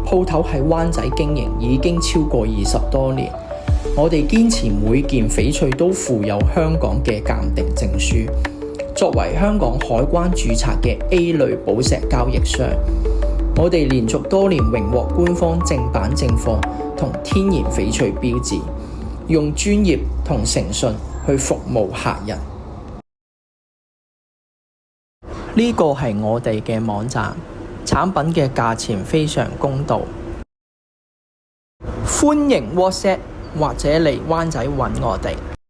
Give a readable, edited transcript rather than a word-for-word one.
鋪頭喺灣仔經營已經超過20多年，我哋堅持每件翡翠都附有香港嘅鑑定證書。作為香港海關註冊嘅 A 類寶石交易商，我哋連續多年榮獲官方正版正貨同天然翡翠標誌，用專業同誠信去服務客人。呢個係我哋嘅網站，產品嘅價錢非常公道，歡迎 WhatsApp 或者嚟灣仔揾我哋。